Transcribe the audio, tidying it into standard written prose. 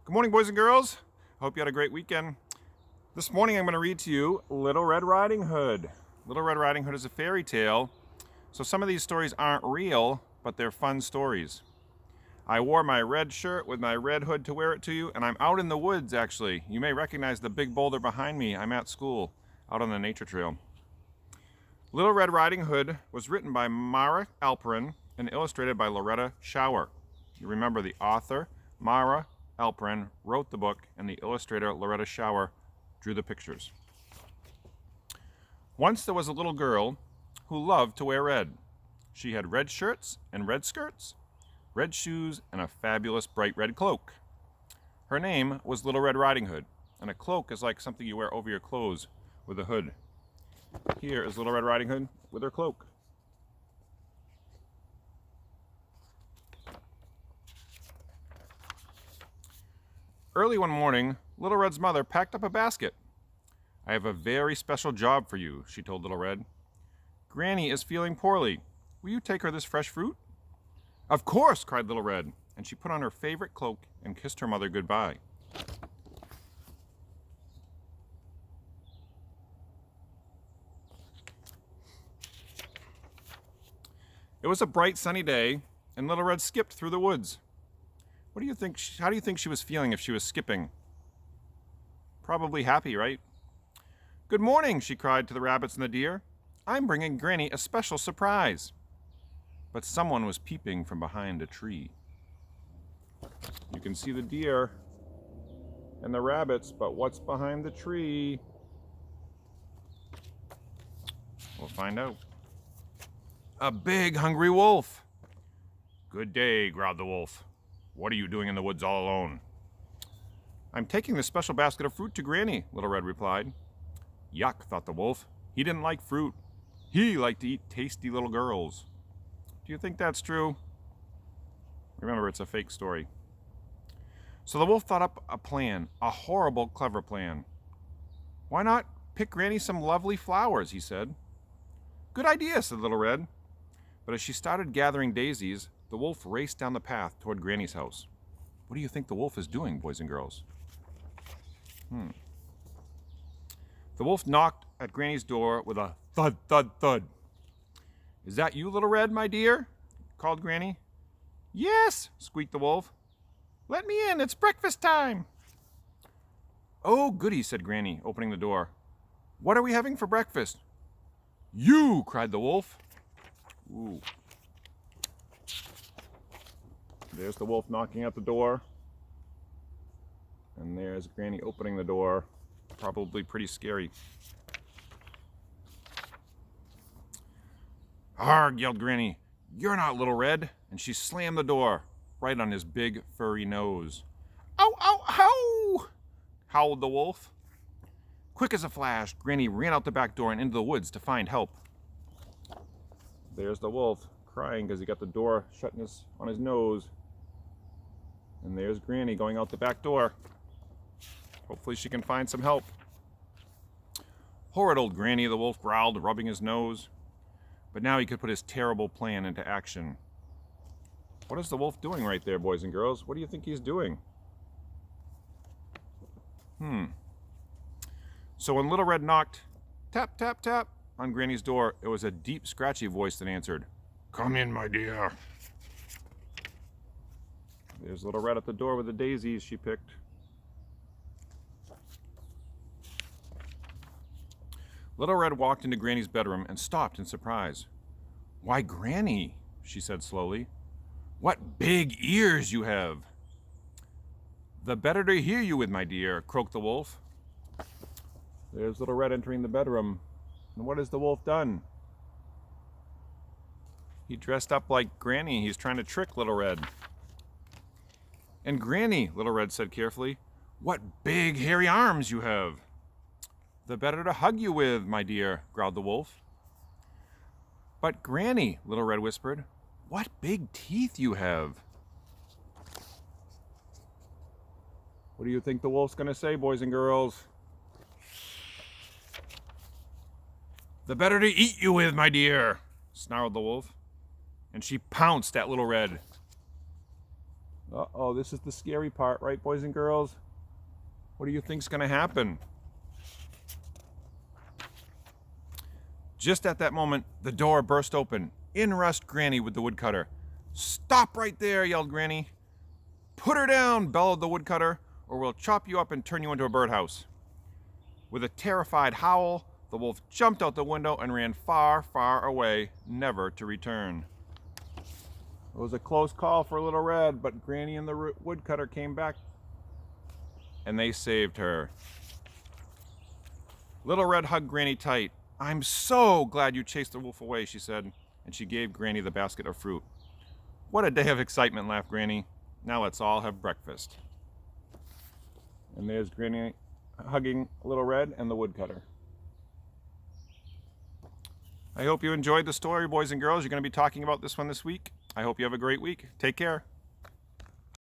Good morning, boys and girls. Hope you had a great weekend. This morning I'm going to read to you Little Red Riding Hood. Little Red Riding Hood is a fairy tale, so some of these stories aren't real, but they're fun stories. I wore my red shirt with my red hood to wear it to you, and I'm out in the woods, actually. You may recognize the big boulder behind me. I'm at school, out on the nature trail. Little Red Riding Hood was written by Mara Alperin and illustrated by Loretta Schauer. You remember the author, Mara Alperin, wrote the book, and the illustrator, Loretta Schauer, drew the pictures. Once there was a little girl who loved to wear red. She had red shirts and red skirts, red shoes, and a fabulous bright red cloak. Her name was Little Red Riding Hood, and a cloak is like something you wear over your clothes with a hood. Here is Little Red Riding Hood with her cloak. Early one morning, Little Red's mother packed up a basket. "I have a very special job for you," she told Little Red. "Granny is feeling poorly. Will you take her this fresh fruit?" "Of course," cried Little Red, and she put on her favorite cloak and kissed her mother goodbye. It was a bright sunny day, and Little Red skipped through the woods. How do you think she was feeling if she was skipping? Probably happy, right? "Good morning," she cried to the rabbits and the deer. "I'm bringing Granny a special surprise." But someone was peeping from behind a tree. You can see the deer and the rabbits, but what's behind the tree? We'll find out. A big, hungry wolf. "Good day," growled the wolf. "What are you doing in the woods all alone?" "I'm taking this special basket of fruit to Granny," Little Red replied. Yuck, thought the wolf. He didn't like fruit. He liked to eat tasty little girls. Do you think that's true? Remember, it's a fake story. So the wolf thought up a plan, a horrible, clever plan. "Why not pick Granny some lovely flowers?" he said. "Good idea," said Little Red. But as she started gathering daisies, the wolf raced down the path toward Granny's house. What do you think the wolf is doing, boys and girls? The wolf knocked at Granny's door with a thud, thud, thud. "Is that you, Little Red, my dear?" called Granny. "Yes," squeaked the wolf. "Let me in, it's breakfast time." "Oh, goody," said Granny, opening the door. "What are we having for breakfast?" "You!" cried the wolf. Ooh. There's the wolf knocking at the door. And there's Granny opening the door. Probably pretty scary. "Arg," yelled Granny. "You're not Little Red." And she slammed the door right on his big furry nose. "Ow, ow, ow!" howled the wolf. Quick as a flash, Granny ran out the back door and into the woods to find help. There's the wolf, crying because he got the door shut on his nose. And there's Granny going out the back door. Hopefully she can find some help. "Horrid old Granny," the wolf growled, rubbing his nose. But now he could put his terrible plan into action. What is the wolf doing right there, boys and girls? What do you think he's doing? So when Little Red knocked, tap, tap, tap, on Granny's door, it was a deep, scratchy voice that answered, "Come in, my dear." There's Little Red at the door with the daisies she picked. Little Red walked into Granny's bedroom and stopped in surprise. "Why, Granny," she said slowly, "what big ears you have." "The better to hear you with, my dear," croaked the wolf. There's Little Red entering the bedroom. And what has the wolf done? He dressed up like Granny. He's trying to trick Little Red. "And Granny," Little Red said carefully, "what big hairy arms you have." "The better to hug you with, my dear," growled the wolf. "But Granny," Little Red whispered, "what big teeth you have." What do you think the wolf's going to say, boys and girls? "The better to eat you with, my dear," snarled the wolf. And she pounced at Little Red. Uh-oh, this is the scary part, right, boys and girls? What do you think's going to happen? Just at that moment, the door burst open. In rushed Granny with the woodcutter. "Stop right there," yelled Granny. "Put her down," bellowed the woodcutter, "or we'll chop you up and turn you into a birdhouse." With a terrified howl, the wolf jumped out the window and ran far, far away, never to return. It was a close call for Little Red, but Granny and the woodcutter came back, and they saved her. Little Red hugged Granny tight. "I'm so glad you chased the wolf away," she said, and she gave Granny the basket of fruit. "What a day of excitement," laughed Granny. "Now let's all have breakfast." And there's Granny hugging Little Red and the woodcutter. I hope you enjoyed the story, boys and girls. You're going to be talking about this one this week. I hope you have a great week. Take care.